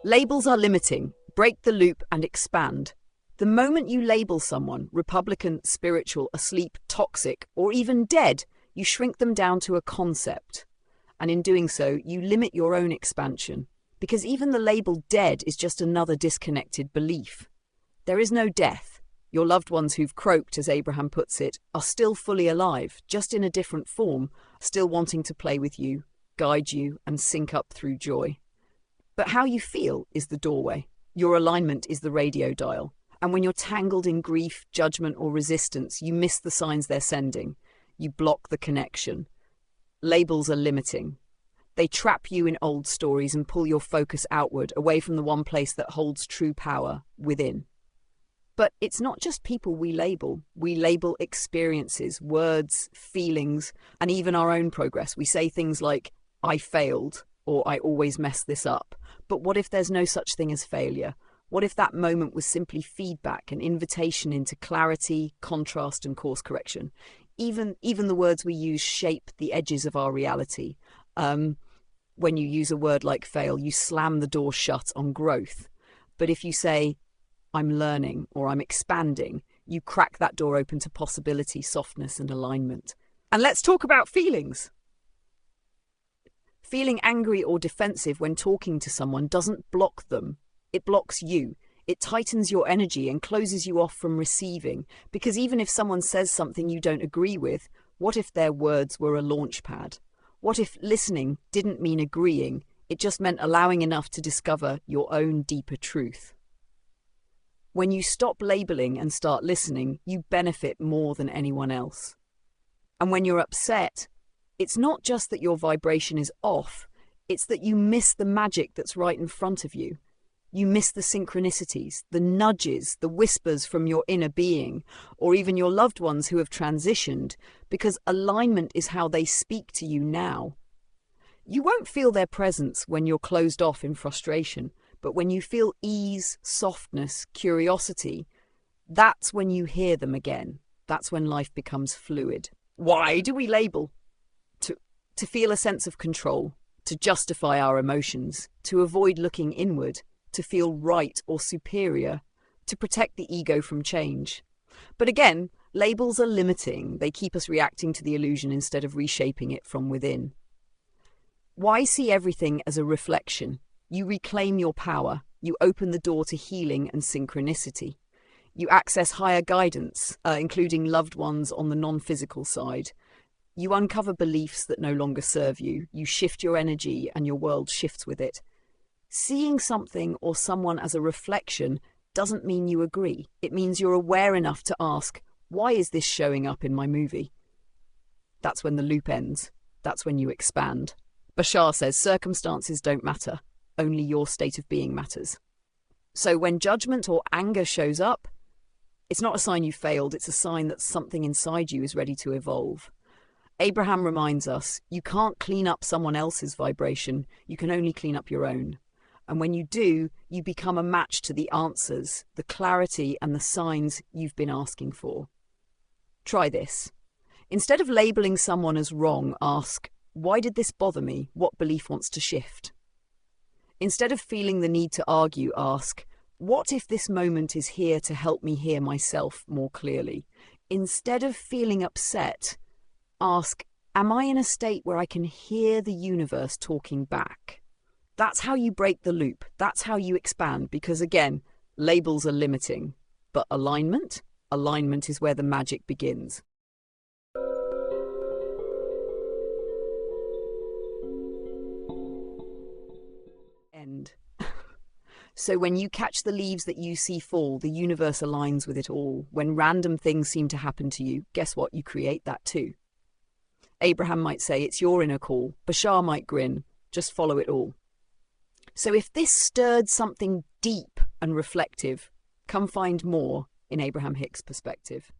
Labels are limiting. Break the loop and expand. The moment you label someone Republican, spiritual, asleep, toxic, or even dead, you shrink them down to a concept. And in doing so, you limit your own expansion. Because even the label dead is just another disconnected belief. There is no death. Your loved ones who've croaked, as Abraham puts it, are still fully alive, just in a different form, still wanting to play with you, guide you, and sync up through joy. But how you feel is the doorway. Your alignment is the radio dial. And when you're tangled in grief, judgment, or resistance, you miss the signs they're sending. You block the connection. Labels are limiting. They trap you in old stories and pull your focus outward, away from the one place that holds true power, within. But it's not just people we label. We label experiences, words, feelings, and even our own progress. We say things like, I failed, or I always mess this up. But what if there's no such thing as failure? What if that moment was simply feedback, an invitation into clarity, contrast, and course correction? Even the words we use shape the edges of our reality. When you use a word like fail, you slam the door shut on growth. But if you say, I'm learning or I'm expanding, you crack that door open to possibility, softness, and alignment. And let's talk about feelings. Feeling angry or defensive when talking to someone doesn't block them. It blocks you. It tightens your energy and closes you off from receiving. Because even if someone says something you don't agree with, what if their words were a launch pad? What if listening didn't mean agreeing? It just meant allowing enough to discover your own deeper truth. When you stop labeling and start listening, you benefit more than anyone else. And when you're upset, it's not just that your vibration is off, it's that you miss the magic that's right in front of you. You miss the synchronicities, the nudges, the whispers from your inner being, or even your loved ones who have transitioned, because alignment is how they speak to you now. You won't feel their presence when you're closed off in frustration, but when you feel ease, softness, curiosity, that's when you hear them again. That's when life becomes fluid. Why do we label? To feel a sense of control, to justify our emotions, to avoid looking inward, to feel right or superior, to protect the ego from change. But again, labels are limiting. They keep us reacting to the illusion instead of reshaping it from within. Why see everything as a reflection? You reclaim your power. You open the door to healing and synchronicity. You access higher guidance, including loved ones on the non-physical side. You uncover beliefs that no longer serve you. You shift your energy and your world shifts with it. Seeing something or someone as a reflection doesn't mean you agree. It means you're aware enough to ask, why is this showing up in my movie? That's when the loop ends. That's when you expand. Bashar says circumstances don't matter. Only your state of being matters. So when judgment or anger shows up, it's not a sign you failed. It's a sign that something inside you is ready to evolve. Abraham reminds us, you can't clean up someone else's vibration. You can only clean up your own. And when you do, you become a match to the answers, the clarity and the signs you've been asking for. Try this. Instead of labeling someone as wrong, ask, why did this bother me? What belief wants to shift? Instead of feeling the need to argue, ask, what if this moment is here to help me hear myself more clearly? Instead of feeling upset, ask, am I in a state where I can hear the universe talking back? That's how you break the loop. That's how you expand. Because again, labels are limiting. But alignment is where the magic begins. End. So when you catch the leaves that you see fall, the universe aligns with it all. When random things seem to happen to you, guess what? You create that too. Abraham might say, it's your inner call. Bashar might grin, just follow it all. So if this stirred something deep and reflective, come find more in Abraham Hicks' perspective.